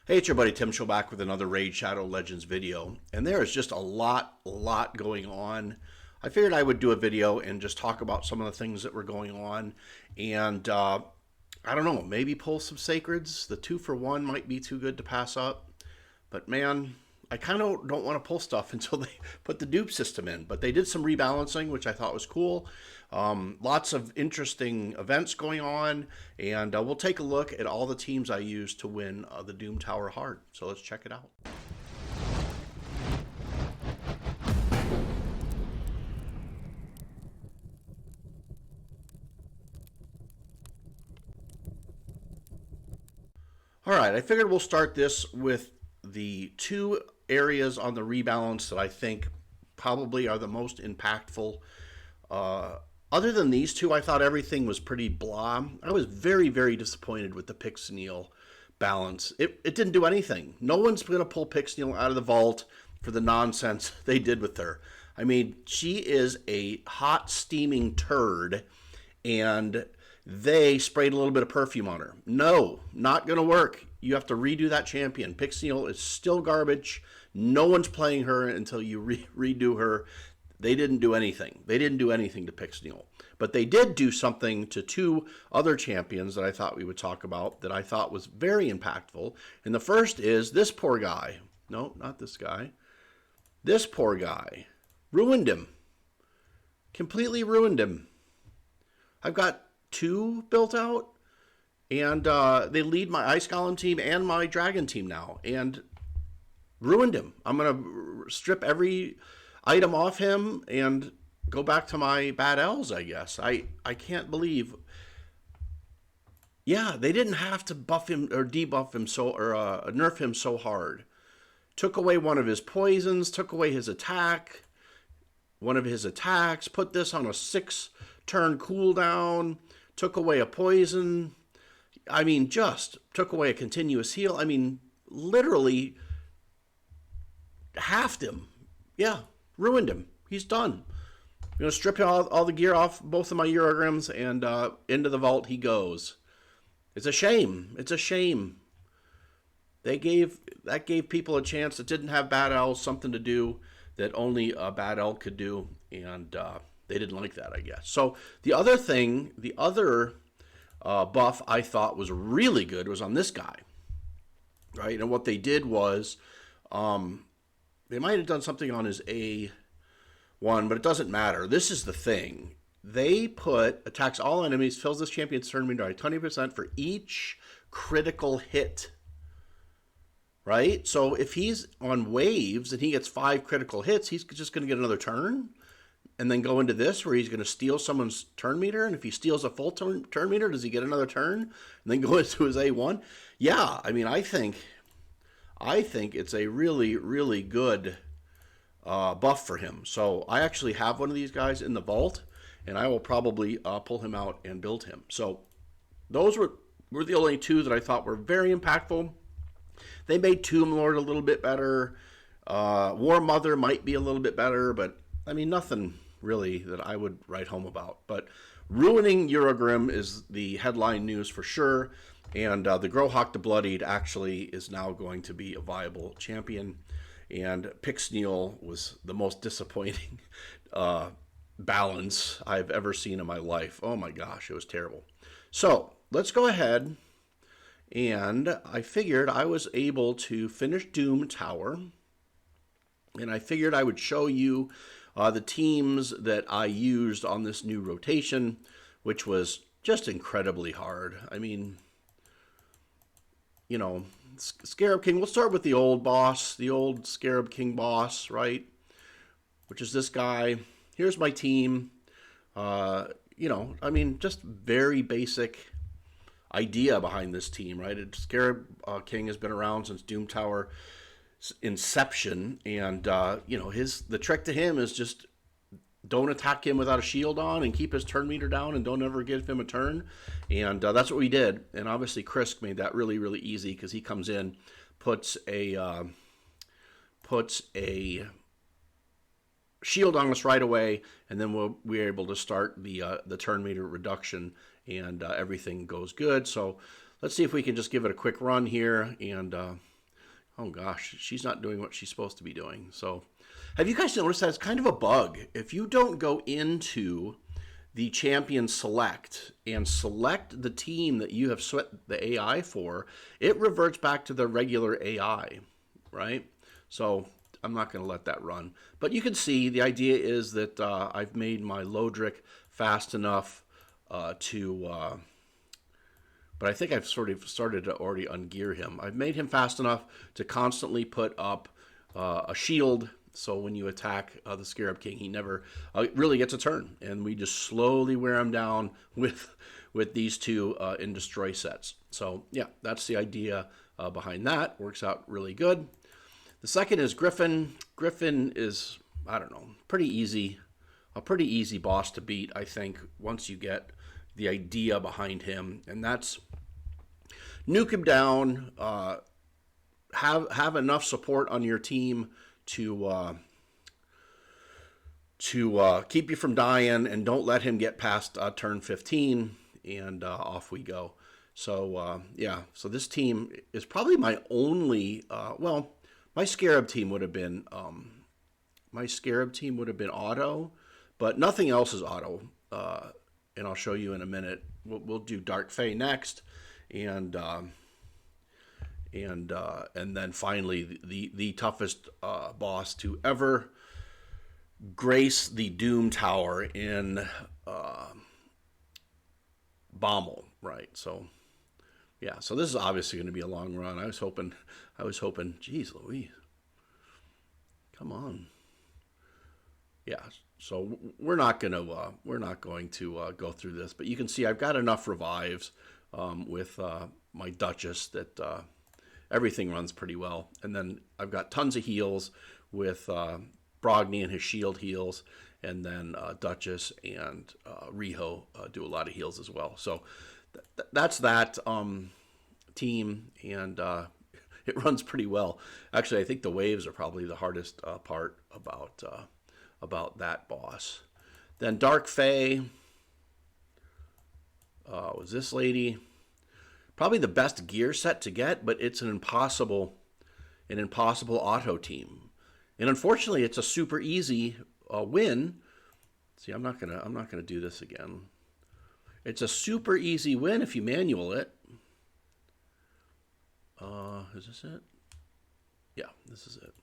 Hey, it's your buddy Tim Show back with another Raid Shadow Legends video. And there is just a lot going on. I figured I would do a video and just talk about some of the things that were going on. And I don't know, maybe pull some Sacreds. The 2-for-1 might be too good to pass up. But man, I kind of don't want to pull stuff until they put the dupe system in. But they did some rebalancing, which I thought was cool. Lots of interesting events going on. And we'll take a look at all the teams I used to win the Doom Tower Hard. So let's check it out. All right, I figured we'll start this with the two areas on the rebalance that I think probably are the most impactful. Other than these two, I thought everything was pretty blah. I was very disappointed with the Pyxniel balance. It didn't do anything. No one's going to pull Pyxniel out of the vault for the nonsense they did with her. I mean, she is a hot, steaming turd, and they sprayed a little bit of perfume on her. No, not going to work. You have to redo that champion. Pyxniel is still garbage. No one's playing her until you redo her. They didn't do anything. They didn't do anything to Pyxniel. But they did do something to two other champions that I thought we would talk about that I thought was very impactful. And the first is this poor guy. No, not this guy. This poor guy. Ruined him. Completely ruined him. I've got two built out, and they lead my Ice Golem team and my Dragon team now, and ruined him. I'm going to strip every item off him and go back to my bad elves, I guess. I can't believe. Yeah, they didn't have to buff him or debuff him or nerf him so hard. Took away one of his poisons, took away his attack, one of his attacks, put this on a 6-turn cooldown, took away a poison. I mean, just took away a continuous heal. I mean, literally halved him. Yeah, ruined him. He's done. I'm going to strip all the gear off both of my Urogrims, and into the vault he goes. It's a shame. It's a shame. That gave people a chance that didn't have bad elves something to do that only a bad elf could do, and they didn't like that, I guess. So the other thing, the other buff I thought was really good was on this guy, right? And what they did was they might have done something on his A1, but it doesn't matter. This is the thing. They put attacks all enemies, fills this champion's turn meter by 20% for each critical hit. Right? So if he's on waves and he gets 5 critical hits, he's just going to get another turn and then go into this where he's going to steal someone's turn meter. And if he steals a full turn meter, does he get another turn and then go into his A1? Yeah, I mean, I think it's a really good buff for him. So I actually have one of these guys in the vault, and I will probably pull him out and build him. So those were the only two that I thought were very impactful. They made Tomb Lord a little bit better. War Mother might be a little bit better, but I mean, nothing really that I would write home about. But ruining Urogrim is the headline news for sure. And the Grohawk the Bloodied actually is now going to be a viable champion. And Pyxniel was the most disappointing balance I've ever seen in my life. Oh my gosh, it was terrible. So let's go ahead. And I figured I was able to finish Doom Tower, and I figured I would show you the teams that I used on this new rotation, which was just incredibly hard. I mean, you know, Scarab King, we'll start with the old boss, the old Scarab King boss, right? Which is this guy. Here's my team. You know, I mean, just very basic idea behind this team, right? Scarab King has been around since Doom Tower inception, and you know, the trick to him is just don't attack him without a shield on and keep his turn meter down and don't ever give him a turn, and that's what we did. And obviously Krisk made that really easy because he comes in, puts a shield on us right away, and then we're able to start the turn meter reduction, and everything goes good. So let's see if we can just give it a quick run here and Oh gosh, she's not doing what she's supposed to be doing. So, have you guys noticed that it's kind of a bug? If you don't go into the champion select and select the team that you have set the AI for, it reverts back to the regular AI, right? So I'm not going to let that run. But you can see the idea is that I've made my Lodric fast enough to but I think I've sort of started to already ungear him. I've made him fast enough to constantly put up a shield, so when you attack the Scarab King, he never really gets a turn, and we just slowly wear him down with these two in destroy sets. So yeah, that's the idea behind that. Works out really good. The second is Griffin. Griffin is, I don't know, pretty easy, a pretty easy boss to beat, I think, once you get the idea behind him, and that's nuke him down, have enough support on your team to keep you from dying, and don't let him get past turn 15, and off we go. So yeah, so this team is probably my only. Well, my Scarab team would have been auto, but nothing else is auto. And I'll show you in a minute. We'll do Dark Fae next, and then finally the toughest boss to ever grace the Doom Tower in Bombel, right? So yeah, so this is obviously going to be a long run. I was hoping, geez Louise, come on. Yeah, so we're not going to go through this, but you can see I've got enough revives with my Duchess that everything runs pretty well, and then I've got tons of heals with Brogni and his shield heals, and then Duchess and Riho do a lot of heals as well. So that's that team, and it runs pretty well. Actually, I think the waves are probably the hardest part about that boss. Then Dark Fae was this lady. Probably the best gear set to get, but it's an impossible auto team. And unfortunately, it's a super easy win. See, I'm not gonna do this again. It's a super easy win if you manual it. Is this it? Yeah, this is it.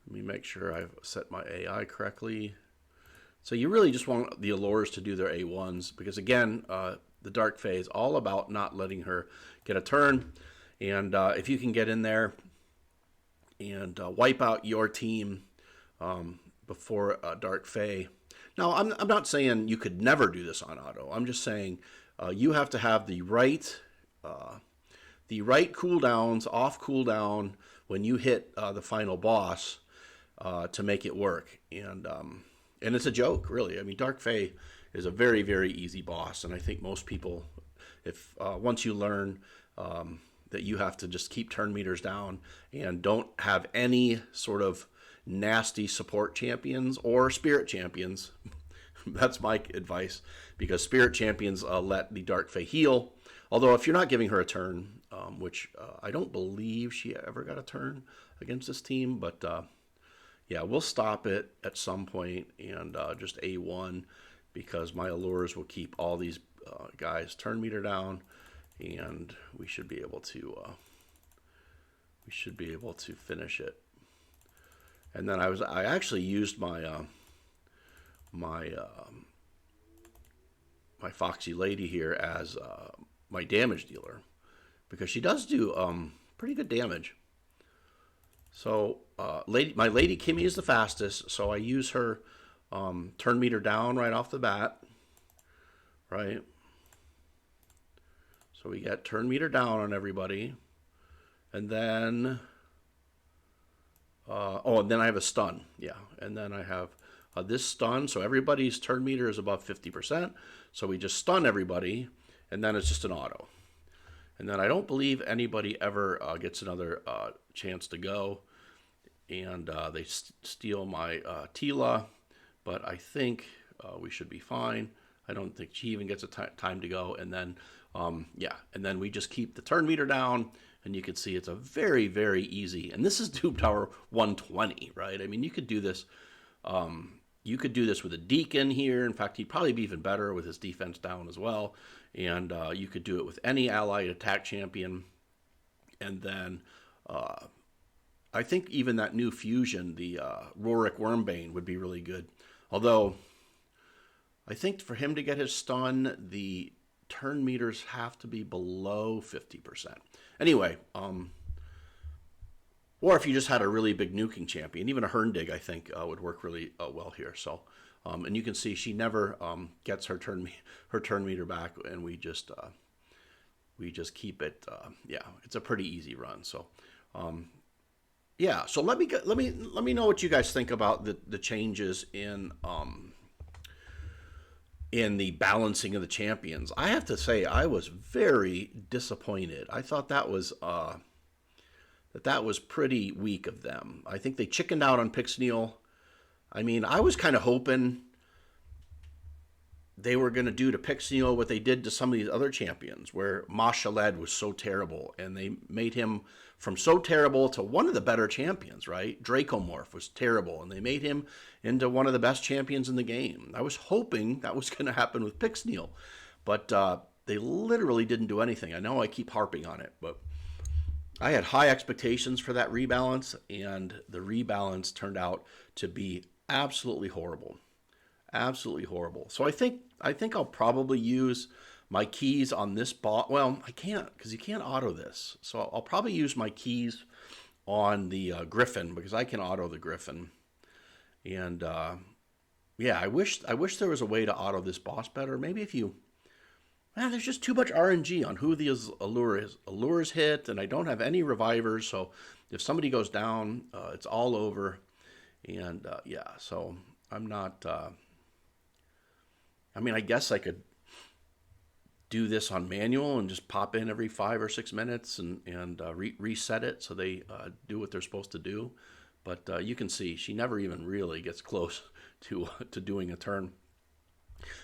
Let me make sure I've set my AI correctly. So you really just want the Allures to do their A1s, because again, the Dark Fae is all about not letting her get a turn. And if you can get in there and wipe out your team before Dark Fae. Now, I'm not saying you could never do this on auto. I'm just saying you have to have the right cooldowns, off cooldown when you hit the final boss to make it work. And it's a joke, really. I mean, Dark Fae is a very, very easy boss, and I think most people, if once you learn that you have to just keep turn meters down and don't have any sort of nasty support champions or spirit champions, that's my advice, because spirit champions let the Dark Fae heal. Although if you're not giving her a turn, which I don't believe she ever got a turn against this team, but yeah, we'll stop it at some point and just A1, because my Allures will keep all these guys turn meter down, and we should be able to finish it. And then I actually used my my Foxy Lady here as my damage dealer, because she does do pretty good damage. So my Lady Kimmy is the fastest, so I use her turn meter down right off the bat, right? So we get turn meter down on everybody, and then and then I have a stun, yeah, and then I have this stun, so everybody's turn meter is above 50%, so we just stun everybody, and then it's just an auto. And then I don't believe anybody ever gets another chance to go, and they steal my Tila, but I think we should be fine. I don't think she even gets a time to go, and then Yeah, and then we just keep the turn meter down, and you can see it's a very, very easy. And this is tube tower 120, right? I mean, you could do this. You could do this with a deacon here. In fact, he'd probably be even better with his defense down as well. And you could do it with any allied attack champion. And then I think even that new fusion, the Rorik Wormbane, would be really good. Although I think for him to get his stun, the turn meters have to be below 50%. Anyway, or if you just had a really big nuking champion, even a Herndig, I think, would work really well here. So, and you can see she never gets her turn meter back, and we just keep it. Yeah, it's a pretty easy run. So, yeah. So let me know what you guys think about the changes in the balancing of the champions. I have to say, I was very disappointed. I thought that was pretty weak of them. I think they chickened out on Pyxniel. I mean, I was kind of hoping they were going to do to Pyxniel what they did to some of these other champions, where Mashaled was so terrible, and they made him from so terrible to one of the better champions, right? Dracomorph was terrible, and they made him into one of the best champions in the game. I was hoping that was going to happen with Pyxniel, but they literally didn't do anything. I know I keep harping on it, but I had high expectations for that rebalance, and the rebalance turned out to be absolutely horrible. Absolutely horrible. So I think I'll probably use my keys on this boss. Well, I can't, because you can't auto this. So I'll probably use my keys on the Griffin, because I can auto the Griffin. And yeah, I wish there was a way to auto this boss better. Maybe if you... there's just too much RNG on who these allures hit, and I don't have any revivers, so if somebody goes down, it's all over. And yeah, so I'm not... I mean, I guess I could do this on manual and just pop in every 5 or 6 minutes and reset it so they do what they're supposed to do. But you can see she never even really gets close to doing a turn.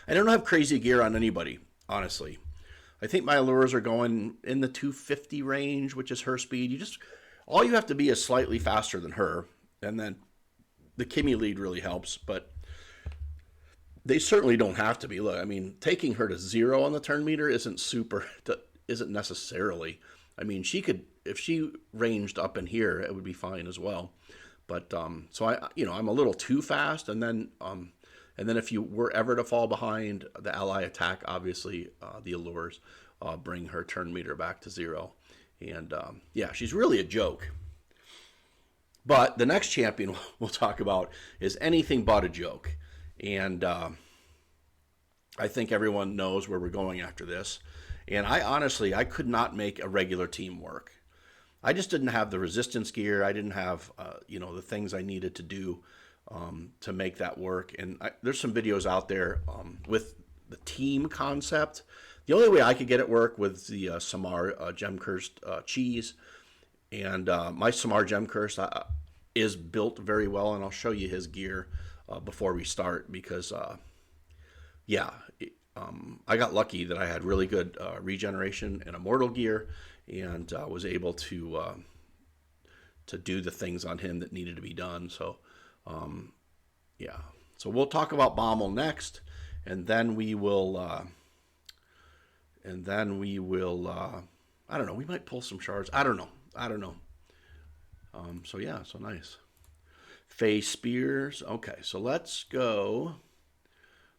I don't have crazy gear on anybody, honestly. I think my allures are going in the 250 range, which is her speed. All you have to be is slightly faster than her, and then the Kimmy lead really helps, but they certainly don't have to be. Look, I mean, taking her to 0 on the turn meter isn't necessarily. I mean, she could, if she ranged up in here, it would be fine as well. But so I'm a little too fast, and then if you were ever to fall behind the ally attack, obviously the allures bring her turn meter back to 0, and yeah, she's really a joke. But the next champion we'll talk about is anything but a joke. And I think everyone knows where we're going after this. And I could not make a regular team work. I just didn't have the resistance gear. I didn't have, the things I needed to do to make that work. And there's some videos out there with the team concept. The only way I could get it work was the Samar Gem Cursed cheese. And my Samar Gem Cursed is built very well, and I'll show you his gear before we start, because I got lucky that I had really good regeneration and immortal gear, and was able to do the things on him that needed to be done. So yeah, so we'll talk about Bombel next, and then we will I don't know, we might pull some shards. I don't know. So yeah, so nice. Faye Spears. Okay, so let's go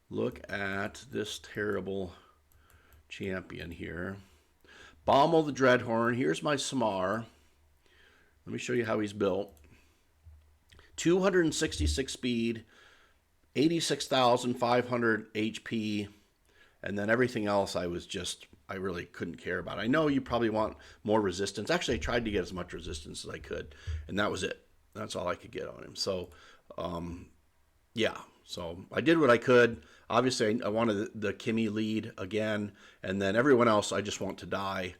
look at this terrible champion here. Bommel the Dreadhorn. Here's my Samar. Let me show you how he's built. 266 speed, 86,500 HP, and then everything else I really couldn't care about. I know you probably want more resistance. Actually, I tried to get as much resistance as I could, and that was it. That's all I could get on him. So, yeah. So I did what I could. Obviously, I wanted the Kimmy lead again, and then everyone else I just want to die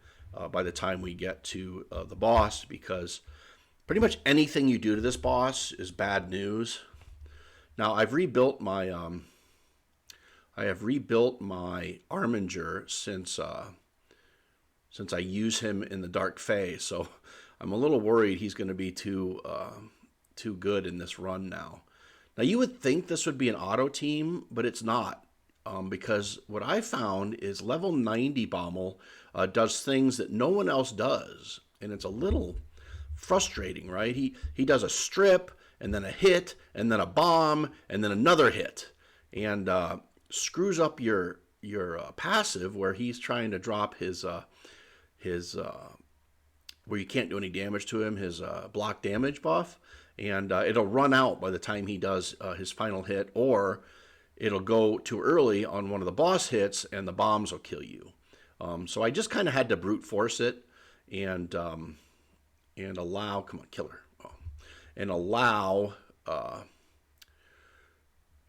by the time we get to the boss, because pretty much anything you do to this boss is bad news. Now I've rebuilt my Arminger since since I use him in the dark phase. So I'm a little worried he's going to be too good in this run now. Now you would think this would be an auto team, but it's not. Because what I found is level 90 Bombel does things that no one else does, and it's a little frustrating, right? He does a strip, and then a hit, and then a bomb, and then another hit, and screws up your passive where he's trying to drop his where you can't do any damage to him, his block damage buff, and it'll run out by the time he does his final hit, or it'll go too early on one of the boss hits, and the bombs will kill you. So I just kind of had to brute force it, and allow, come on, kill her, and allow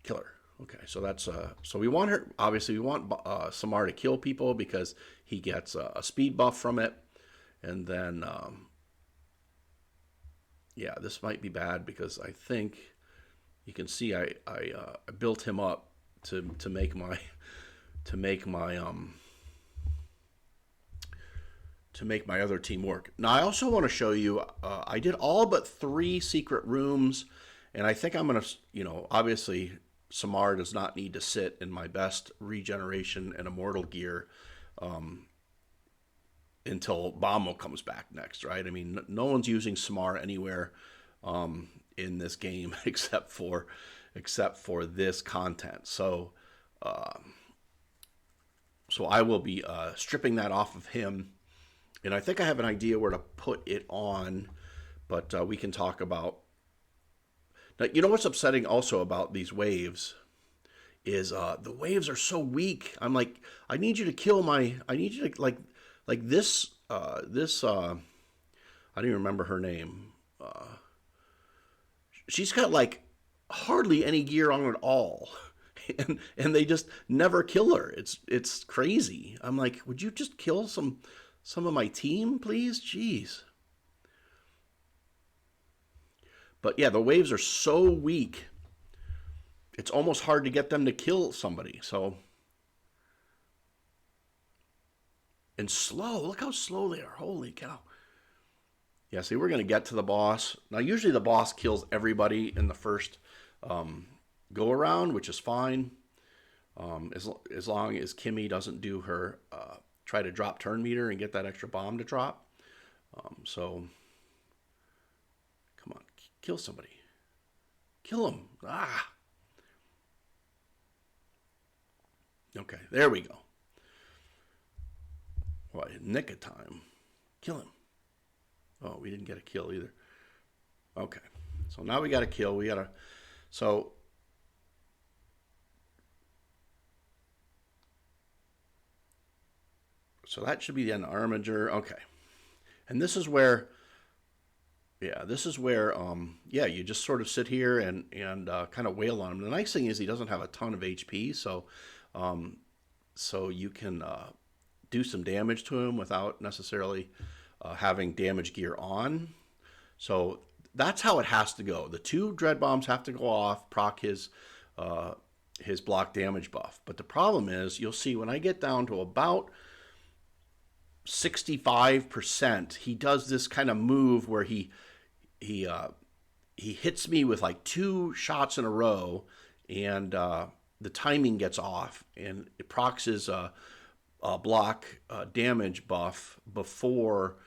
kill her. Okay, so that's so we want her. Obviously, we want Samar to kill people because he gets a speed buff from it, and then yeah, this might be bad because I think. You can see I built him up to make my other team work. Now I also want to show you I did all but 3 secret rooms, and I think I'm gonna, obviously Samar does not need to sit in my best regeneration and immortal gear until Bombel comes back next, right? I mean, no one's using Samar anywhere in this game except for this content. So I will be stripping that off of him, and I think I have an idea where to put it on, but we can talk about. Now, you know what's upsetting also about these waves is the waves are so weak. I'm like, I need you to kill my. I need you to like this. I don't even remember her name. She's got like hardly any gear on at all, and they just never kill her. It's crazy. I'm like, would you just kill some of my team, please? Jeez. But yeah, the waves are so weak. It's almost hard to get them to kill somebody. So, and slow. Look how slow they are. Holy cow. Yeah, see, we're going to get to the boss. Now, usually the boss kills everybody in the first go-around, which is fine. As long as Kimmy doesn't do her, try to drop turn meter and get that extra bomb to drop. So, come on, kill somebody. Kill him. Ah! Okay, there we go. Well, nick of time. Kill him. Oh, we didn't get a kill either. Okay. So now we got a kill. We got to... So... So that should be the end of Armiger. Okay. And this is where... Yeah, this is where, yeah, you just sort of sit here and kind of wail on him. The nice thing is he doesn't have a ton of HP, so you can do some damage to him without necessarily... having damage gear on. So that's how it has to go. The 2 dread bombs have to go off, proc his block damage buff. But the problem is, you'll see when I get down to about 65%, he does this kind of move where he hits me with like 2 shots in a row, and the timing gets off, and it procs his block damage buff before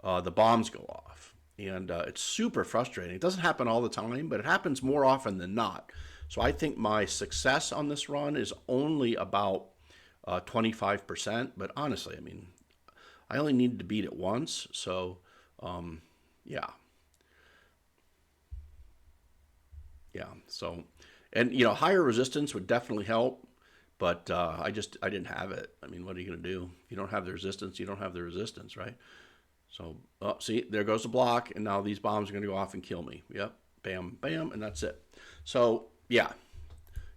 the bombs go off, and it's super frustrating. It doesn't happen all the time, but it happens more often than not. So I think my success on this run is only about 25%, but honestly, I mean, I only needed to beat it once, so yeah. So, and higher resistance would definitely help. But I didn't have it. I mean, what are you going to do? If you don't have the resistance, you don't have the resistance, right? So, oh, see, there goes the block, and now these bombs are going to go off and kill me. Yep, bam, bam, and that's it. So, yeah,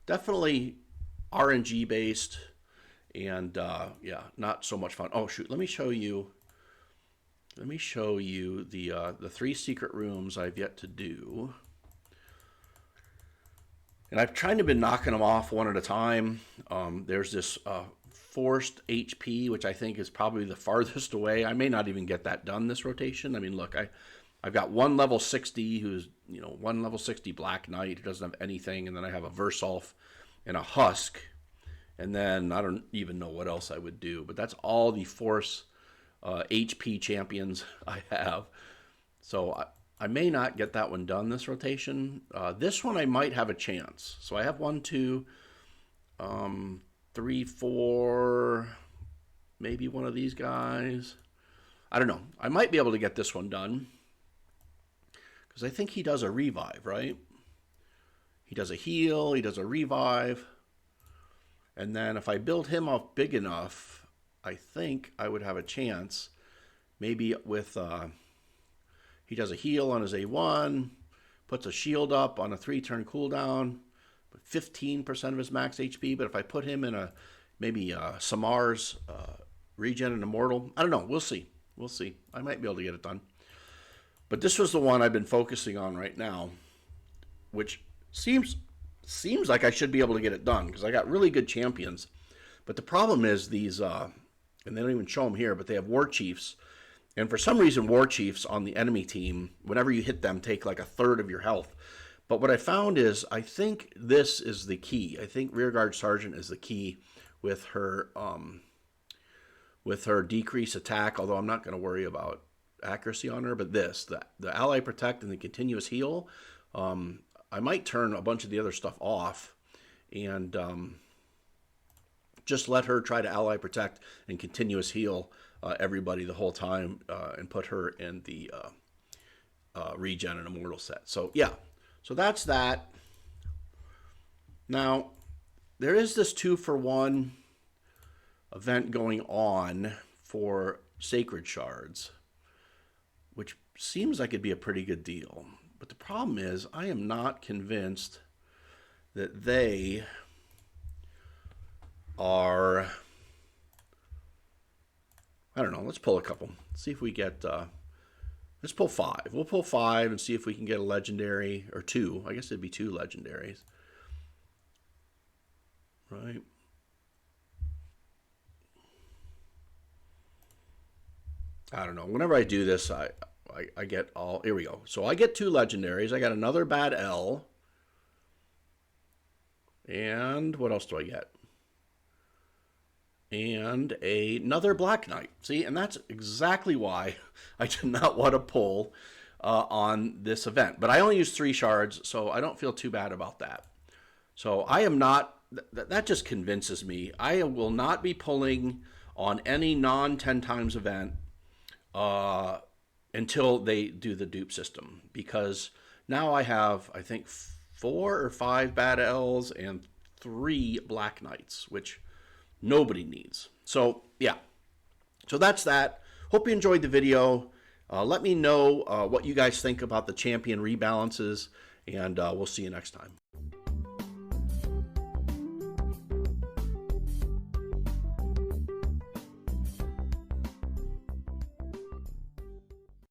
definitely RNG based, and yeah, not so much fun. Oh shoot, let me show you the 3 secret rooms I've yet to do. And I've kind of been knocking them off one at a time. There's this forced HP, which I think is probably the farthest away. I may not even get that done this rotation. I mean, look, I've got one level 60 who's, one level 60 Black Knight who doesn't have anything, and then I have a Versolf and a Husk, and then I don't even know what else I would do, but that's all the force HP champions I have. So I may not get that one done this rotation. This one I might have a chance. So I have 1, 2, 3, 4, maybe one of these guys. I don't know. I might be able to get this one done, because I think he does a revive, right? He does a heal, he does a revive. And then if I build him up big enough, I think I would have a chance. Maybe with, he does a heal on his A1, puts a shield up on a 3-turn cooldown, 15% of his max HP. But if I put him in maybe Samar's regen and immortal, I don't know. We'll see. We'll see. I might be able to get it done. But this was the one I've been focusing on right now, which seems like I should be able to get it done, because I got really good champions. But the problem is these, and they don't even show them here, but they have war chiefs. And for some reason, war chiefs on the enemy team, whenever you hit them, take like 1/3 of your health. But what I found is, I think this is the key. I think Rearguard Sergeant is the key with her decrease attack, although I'm not going to worry about accuracy on her. But the ally protect and the continuous heal, I might turn a bunch of the other stuff off and just let her try to ally protect and continuous heal everybody the whole time, and put her in the regen and immortal set. So yeah, so that's that. Now there is this 2-for-1 event going on for sacred shards, which seems like it'd be a pretty good deal. But the problem is, I am not convinced that they are, I don't know, let's pull a couple. See if we get, let's pull 5. We'll pull 5 and see if we can get a legendary, or 2. I guess it'd be 2 legendaries. Right. I don't know. Whenever I do this, I get all, here we go. So I get 2 legendaries. I got another bad L. And what else do I get? And another Black Knight. See, and that's exactly why I did not want to pull on this event. But I only used 3 shards, so I don't feel too bad about that. So I am not, that just convinces me. I will not be pulling on any non-10 times event until they do the dupe system, because now I have, I think, 4 or 5 bad L's and 3 Black Knights, which nobody needs. So yeah, so that's that. Hope you enjoyed the video. Let me know what you guys think about the champion rebalances, and we'll see you next time.